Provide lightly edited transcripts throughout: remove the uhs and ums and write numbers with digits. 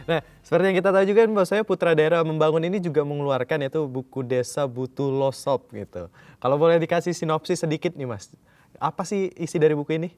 Nah, seperti yang kita tahu juga kan bahwasanya Putra Daerah Membangun ini juga mengeluarkan yaitu buku Desa Butuh Losop gitu. Kalau boleh dikasih sinopsis sedikit nih Mas, apa sih isi dari buku ini?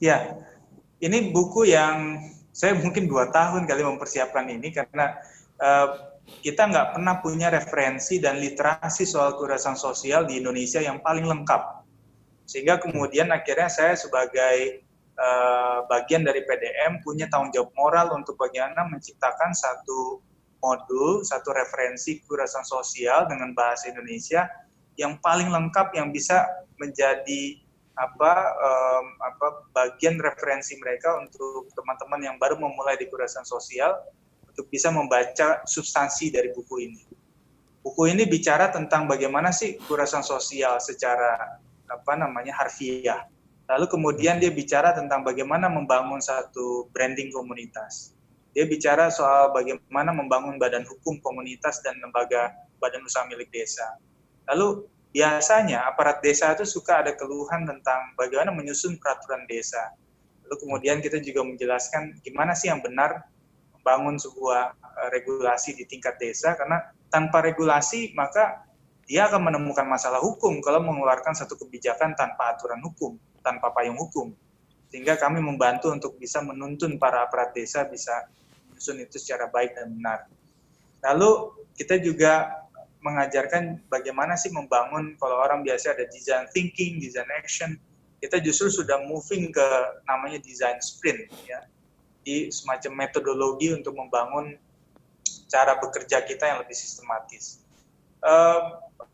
Ya, ini buku yang saya mungkin 2 tahun kali mempersiapkan ini karena uh, kita nggak pernah punya referensi dan literasi soal kekerasan sosial di Indonesia yang paling lengkap. Sehingga Oke. kemudian akhirnya saya sebagai bagian dari PDM punya tanggung jawab moral untuk bagaimana menciptakan satu modul, satu referensi kekerasan sosial dengan bahasa Indonesia yang paling lengkap yang bisa menjadi bagian referensi mereka untuk teman-teman yang baru memulai di kekerasan sosial untuk bisa membaca substansi dari buku ini. Buku ini bicara tentang bagaimana sih kekerasan sosial secara harfiah. Lalu kemudian Oke. dia bicara tentang bagaimana membangun satu branding komunitas. Dia bicara soal bagaimana membangun badan hukum komunitas dan lembaga badan usaha milik desa. Lalu biasanya aparat desa itu suka ada keluhan tentang bagaimana menyusun peraturan desa. Lalu kemudian Oke. kita juga menjelaskan gimana sih yang benar membangun sebuah regulasi di tingkat desa, karena tanpa regulasi maka dia akan menemukan masalah hukum kalau mengeluarkan satu kebijakan tanpa aturan hukum, tanpa payung hukum. Sehingga kami membantu untuk bisa menuntun para aparat desa bisa menyusun itu secara baik dan benar. Lalu kita juga mengajarkan bagaimana sih membangun, kalau orang biasa ada design thinking, design action, kita justru sudah moving ke namanya design sprint, ya, di semacam metodologi untuk membangun cara bekerja kita yang lebih sistematis.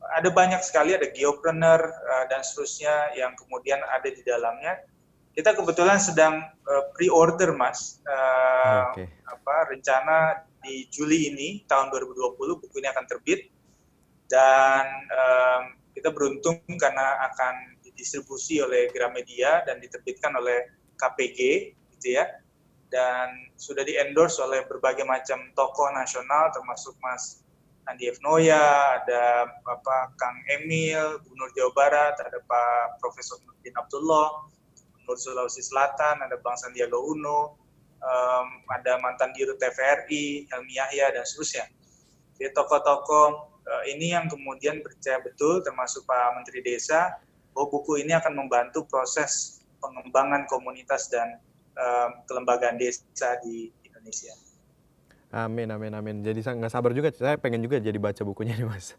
Ada banyak sekali, ada geopreneur dan seterusnya yang kemudian ada di dalamnya. Kita kebetulan sedang pre-order, Mas. Oke. Rencana di Juli ini, tahun 2020, buku ini akan terbit. Dan kita beruntung karena akan didistribusi oleh Gramedia dan diterbitkan oleh KPG, gitu ya. Dan sudah di-endorse oleh berbagai macam tokoh nasional, termasuk Mas Andi F. Noya, ada Kang Emil, Gubernur Jawa Barat, ada Pak Profesor Nurdin Abdullah, Gubernur Sulawesi Selatan, ada Bang Sandiaga Uno, ada mantan Dirut TVRI, Helmi Yahya, dan seterusnya. Jadi tokoh-tokoh ini yang kemudian percaya betul, termasuk Pak Menteri Desa, bahwa buku ini akan membantu proses pengembangan komunitas dan kelembagaan desa di Indonesia. Amin amin amin. Jadi saya nggak sabar juga, saya pengen juga jadi baca bukunya nih Mas.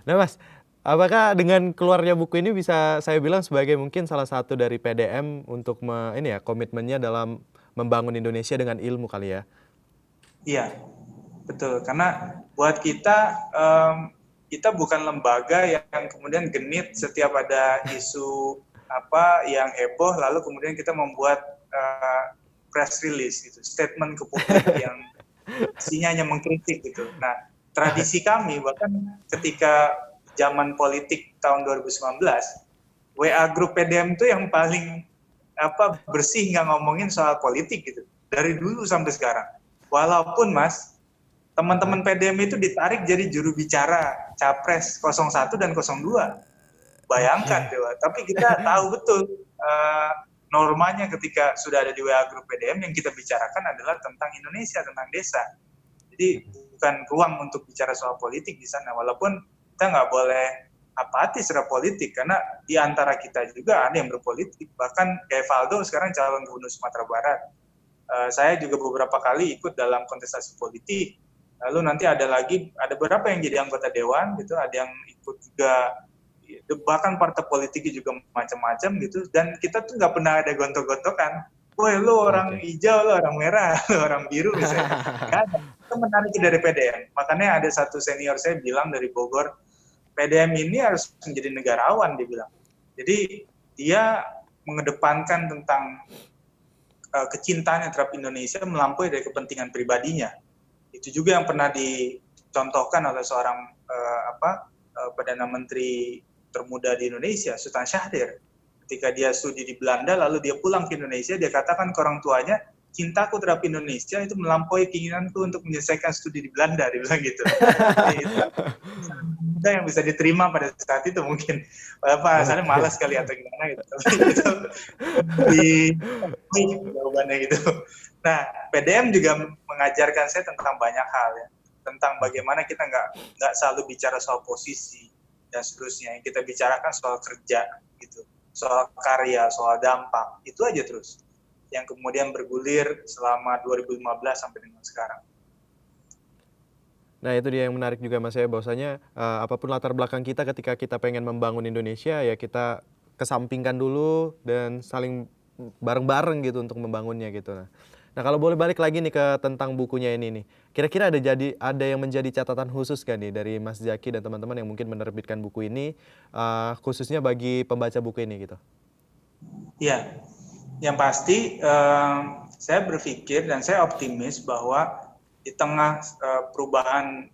Nah Mas, apakah dengan keluarnya buku ini bisa saya bilang sebagai mungkin salah satu dari PDM untuk ini ya, komitmennya dalam membangun Indonesia dengan ilmu kali ya? Iya, betul. Karena buat kita, kita bukan lembaga yang kemudian genit setiap ada isu apa yang heboh, lalu kemudian kita membuat press release, gitu, statement ke publik yang isinya hanya mengkritik gitu. Nah, tradisi kami bahkan ketika zaman politik tahun 2019, WA grup PDM itu yang paling bersih, nggak ngomongin soal politik gitu. Dari dulu sampai sekarang. Walaupun Mas, teman-teman PDM itu ditarik jadi juru bicara Capres 01 dan 02. Bayangkan, Oke. coba. Tapi kita tahu betul normanya ketika sudah ada di WA grup PDM, yang kita bicarakan adalah tentang Indonesia, tentang desa. Jadi bukan ruang untuk bicara soal politik di sana, walaupun kita nggak boleh apatis terhadap politik, karena di antara kita juga ada yang berpolitik. Bahkan kayak Valdo sekarang calon gubernur Sumatera Barat. Saya juga beberapa kali ikut dalam kontestasi politik. Lalu nanti ada beberapa yang jadi anggota dewan gitu, ada yang ikut juga, bahkan partai politiknya juga macam-macam gitu. Dan kita tuh nggak pernah ada gontok-gontokan. Woi, lu orang Oke. hijau, lu orang merah, lu orang biru misalnya. Nggak ada. Itu menarik dari PDM. Makanya ada satu senior saya bilang dari Bogor, PDM ini harus menjadi negarawan, dia bilang. Jadi dia mengedepankan tentang kecintaannya terhadap Indonesia melampaui dari kepentingan pribadinya. Itu juga yang pernah dicontohkan oleh seorang Perdana Menteri termuda di Indonesia, Sultan Syahrir. Ketika dia studi di Belanda, lalu dia pulang ke Indonesia, dia katakan ke orang tuanya, cintaku terhadap Indonesia itu melampaui keinginanku untuk menyelesaikan studi di Belanda, dia bilang gitu. Itu muda yang bisa diterima pada saat itu mungkin. Apa asalnya malas kali atau gimana gitu. Tapi itu di jawabannya gitu. Nah, PDM juga mengajarkan saya tentang banyak hal ya, tentang bagaimana kita nggak selalu bicara soal posisi dan seterusnya. Yang kita bicarakan soal kerja gitu, soal karya, soal dampak, itu aja terus. Yang kemudian bergulir selama 2015 sampai dengan sekarang. Nah itu dia yang menarik juga Mas ya, bahwasanya apapun latar belakang kita ketika kita pengen membangun Indonesia ya kita kesampingkan dulu dan saling bareng-bareng gitu untuk membangunnya gitu. Nah kalau boleh balik lagi nih ke tentang bukunya ini nih, kira-kira ada yang menjadi catatan khusus kan nih dari Mas Zaki dan teman-teman yang mungkin menerbitkan buku ini, khususnya bagi pembaca buku ini gitu? Iya, yang pasti saya berpikir dan saya optimis bahwa di tengah perubahan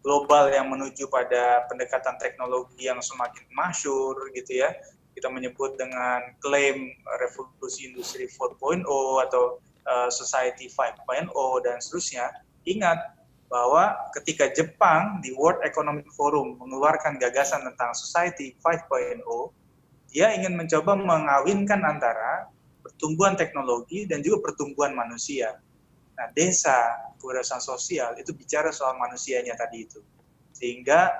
global yang menuju pada pendekatan teknologi yang semakin masyhur gitu ya, kita menyebut dengan klaim revolusi industri 4.0 atau society 5.0 dan seterusnya. Ingat bahwa ketika Jepang di World Economic Forum mengeluarkan gagasan tentang society 5.0, dia ingin mencoba mengawinkan antara pertumbuhan teknologi dan juga pertumbuhan manusia. Nah, desa, kewirausahaan sosial itu bicara soal manusianya tadi itu. Sehingga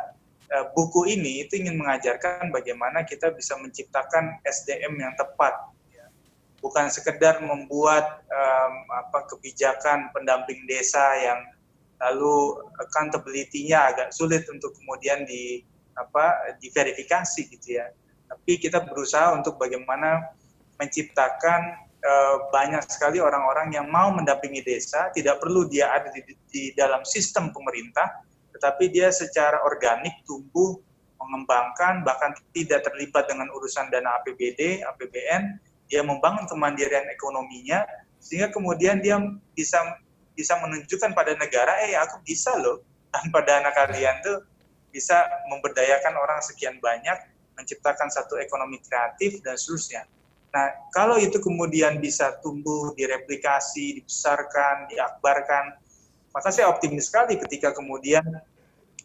buku ini itu ingin mengajarkan bagaimana kita bisa menciptakan SDM yang tepat. Ya. Bukan sekedar membuat kebijakan pendamping desa yang lalu accountability-nya agak sulit untuk kemudian diverifikasi gitu ya. Tapi kita berusaha untuk bagaimana menciptakan banyak sekali orang-orang yang mau mendampingi desa, tidak perlu dia ada di dalam sistem pemerintah, tetapi dia secara organik tumbuh, mengembangkan, bahkan tidak terlibat dengan urusan dana APBD, APBN, dia membangun kemandirian ekonominya, sehingga kemudian dia bisa menunjukkan pada negara, aku bisa loh, tanpa dana kalian tuh bisa memberdayakan orang sekian banyak, menciptakan satu ekonomi kreatif, dan seterusnya. Nah, kalau itu kemudian bisa tumbuh, direplikasi, dibesarkan, diakbarkan, maka saya optimis sekali ketika kemudian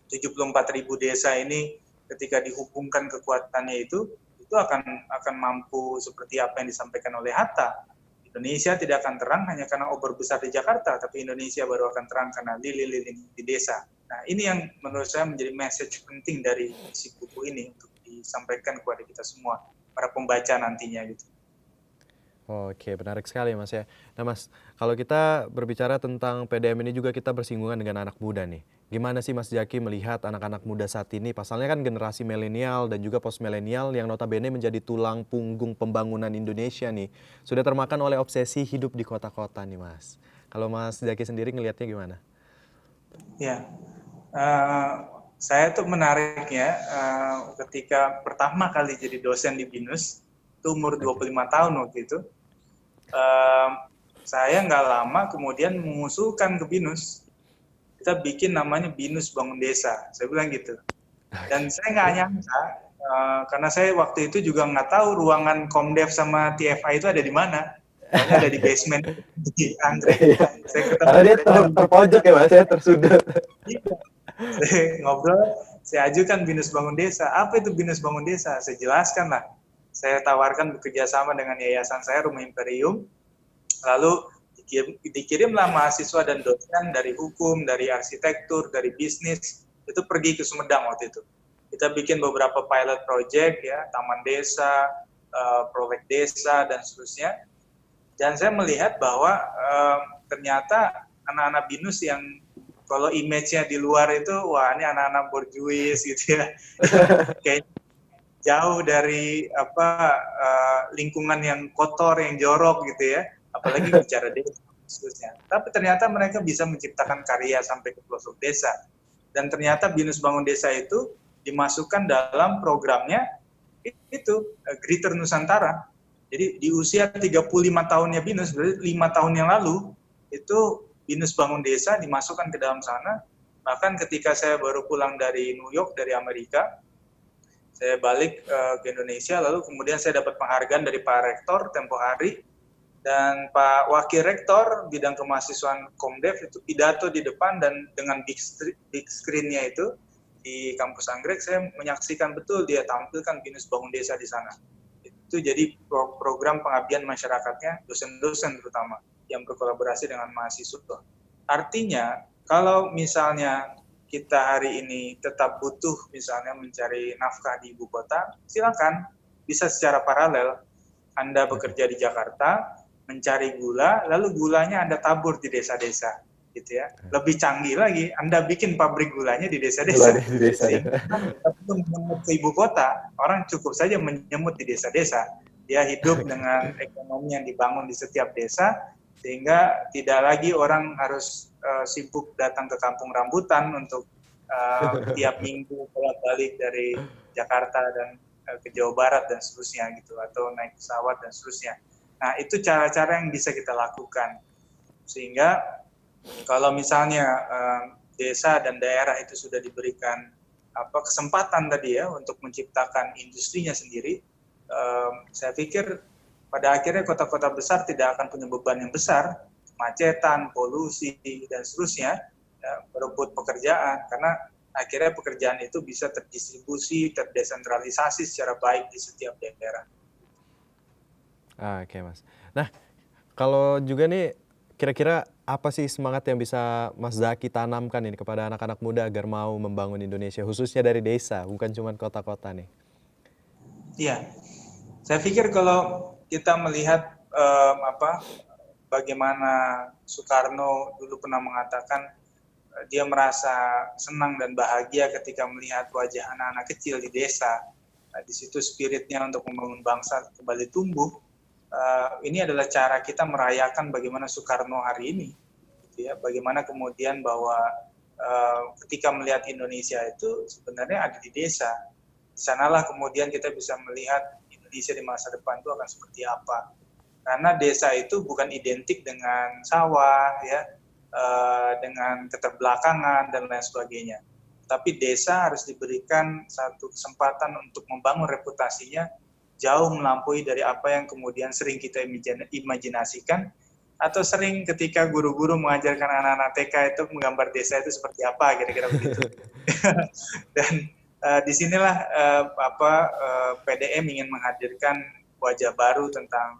74.000 desa ini ketika dihubungkan kekuatannya itu akan mampu seperti apa yang disampaikan oleh Hatta. Indonesia tidak akan terang hanya karena obor besar di Jakarta, tapi Indonesia baru akan terang karena lilin-lilin di desa. Nah, ini yang menurut saya menjadi message penting dari isi buku ini untuk disampaikan kepada kita semua, para pembaca nantinya gitu. Oke, menarik sekali Mas ya. Nah Mas, kalau kita berbicara tentang PDM ini juga kita bersinggungan dengan anak muda nih. Gimana sih Mas Zaki melihat anak-anak muda saat ini, pasalnya kan generasi milenial dan juga post milenial yang notabene menjadi tulang punggung pembangunan Indonesia nih. Sudah termakan oleh obsesi hidup di kota-kota nih Mas. Kalau Mas Zaki sendiri ngelihatnya gimana? Ya, saya tuh menarik ya, ketika pertama kali jadi dosen di BINUS, itu umur 25 tahun waktu itu. Saya nggak lama kemudian mengusulkan ke BINUS, kita bikin namanya BINUS Bangun Desa, saya bilang gitu. Dan saya nggak nyangka, karena saya waktu itu juga nggak tahu ruangan Komdev sama TFA itu ada di mana. Soalnya ada di basement di anggrek. Saya ketemu Karena dia terpojok ya Mas ya, tersudut. Saya ngobrol, saya ajukan BINUS Bangun Desa. Apa itu BINUS Bangun Desa? Saya jelaskan lah. Saya tawarkan bekerja sama dengan yayasan saya, Rumah Imperium. Lalu dikirimlah mahasiswa dan dosen dari hukum, dari arsitektur, dari bisnis, itu pergi ke Sumedang waktu itu. Kita bikin beberapa pilot project ya, taman desa, proyek desa, dan seterusnya. Dan saya melihat bahwa ternyata anak-anak BINUS yang kalau image-nya di luar itu, wah ini anak-anak borjuis gitu ya. Kayak jauh dari lingkungan yang kotor, yang jorok gitu ya. Apalagi bicara desa. Seterusnya. Tapi ternyata mereka bisa menciptakan karya sampai ke pelosok desa. Dan ternyata BINUS Bangun Desa itu dimasukkan dalam programnya itu Greater Nusantara. Jadi di usia 35 tahunnya BINUS, berarti 5 tahun yang lalu, itu BINUS Bangun Desa dimasukkan ke dalam sana. Bahkan ketika saya baru pulang dari New York, dari Amerika, saya balik ke Indonesia, lalu kemudian saya dapat penghargaan dari Pak Rektor tempo hari, Dan Pak Wakil Rektor bidang kemahasiswaan Komdev itu pidato di depan, dan dengan big screen-nya itu di kampus Anggrek saya menyaksikan betul dia tampilkan Binus Bangun Desa di sana. Itu jadi program pengabdian masyarakatnya, dosen-dosen terutama yang berkolaborasi dengan mahasiswa. Artinya kalau misalnya kita hari ini tetap butuh misalnya mencari nafkah di ibu kota, silakan, bisa secara paralel. Anda bekerja di Jakarta, mencari gula, lalu gulanya Anda tabur di desa-desa, gitu ya. Lebih canggih lagi, Anda bikin pabrik gulanya di desa-desa. Gula di desa ya. Sehingga sebelum menyemut ke ibu kota, orang cukup saja menyemut di desa-desa. Dia hidup dengan ekonomi yang dibangun di setiap desa, sehingga tidak lagi orang harus sibuk datang ke kampung rambutan untuk tiap minggu bolak-balik dari Jakarta dan ke Jawa Barat dan seterusnya gitu, atau naik pesawat dan seterusnya. Nah, itu cara-cara yang bisa kita lakukan. Sehingga kalau misalnya desa dan daerah itu sudah diberikan kesempatan tadi ya untuk menciptakan industrinya sendiri, saya pikir pada akhirnya kota-kota besar tidak akan punya beban yang besar, kemacetan, polusi, dan seterusnya, ya, berebut pekerjaan, karena akhirnya pekerjaan itu bisa terdistribusi, terdesentralisasi secara baik di setiap daerah. Oke Mas. Nah, kalau juga nih kira-kira apa sih semangat yang bisa Mas Zaki tanamkan ini kepada anak-anak muda agar mau membangun Indonesia, khususnya dari desa, bukan cuma kota-kota nih? Iya, saya pikir kalau kita melihat bagaimana Soekarno dulu pernah mengatakan dia merasa senang dan bahagia ketika melihat wajah anak-anak kecil di desa. Di situ spiritnya untuk membangun bangsa kembali tumbuh. Ini adalah cara kita merayakan bagaimana Soekarno hari ini, gitu ya. Bagaimana kemudian bahwa ketika melihat Indonesia itu sebenarnya ada di desa. Di sanalah kemudian kita bisa melihat Indonesia di masa depan itu akan seperti apa. Karena desa itu bukan identik dengan sawah, ya, dengan keterbelakangan dan lain sebagainya. Tapi desa harus diberikan satu kesempatan untuk membangun reputasinya jauh melampaui dari apa yang kemudian sering kita imajinasikan, atau sering ketika guru-guru mengajarkan anak-anak TK itu menggambar desa itu seperti apa, kira-kira begitu. Dan disinilah PDM ingin menghadirkan wajah baru tentang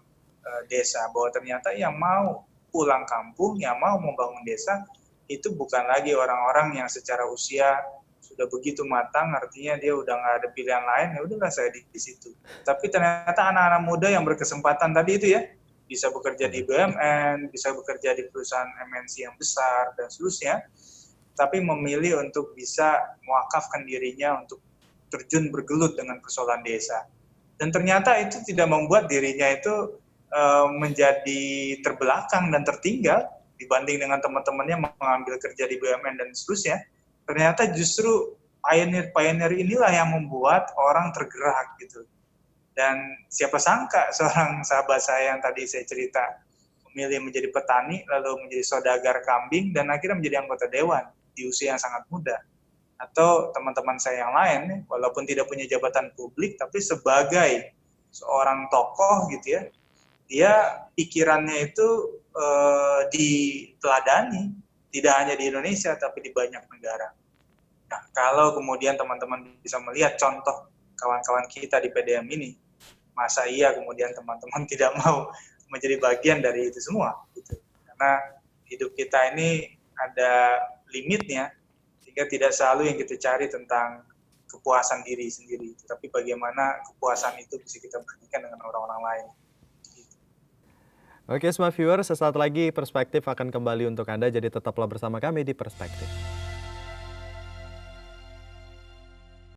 desa, bahwa ternyata yang mau pulang kampung, yang mau membangun desa, itu bukan lagi orang-orang yang secara usia sudah begitu matang, artinya dia udah nggak ada pilihan lain, ya udahlah saya di situ. Tapi ternyata anak-anak muda yang berkesempatan tadi itu ya, bisa bekerja di BUMN, bisa bekerja di perusahaan MNC yang besar, dan seterusnya, tapi memilih untuk bisa mewakafkan dirinya untuk terjun bergelut dengan persoalan desa. Dan ternyata itu tidak membuat dirinya itu menjadi terbelakang dan tertinggal dibanding dengan teman-temannya mengambil kerja di BUMN dan seterusnya. Ternyata justru pioneer inilah yang membuat orang tergerak gitu. Dan siapa sangka seorang sahabat saya yang tadi saya cerita memilih menjadi petani, lalu menjadi saudagar kambing, dan akhirnya menjadi anggota dewan di usia yang sangat muda. Atau teman-teman saya yang lain, walaupun tidak punya jabatan publik, tapi sebagai seorang tokoh gitu ya, dia pikirannya itu diteladani, tidak hanya di Indonesia, tapi di banyak negara. Nah, kalau kemudian teman-teman bisa melihat contoh kawan-kawan kita di PDM ini, masa iya kemudian teman-teman tidak mau menjadi bagian dari itu semua? Gitu. Karena hidup kita ini ada limitnya, sehingga tidak selalu yang kita cari tentang kepuasan diri sendiri, tapi bagaimana kepuasan itu bisa kita bagikan dengan orang-orang lain. Oke, semua viewers, sesaat lagi Perspektif akan kembali untuk Anda, jadi tetaplah bersama kami di Perspektif.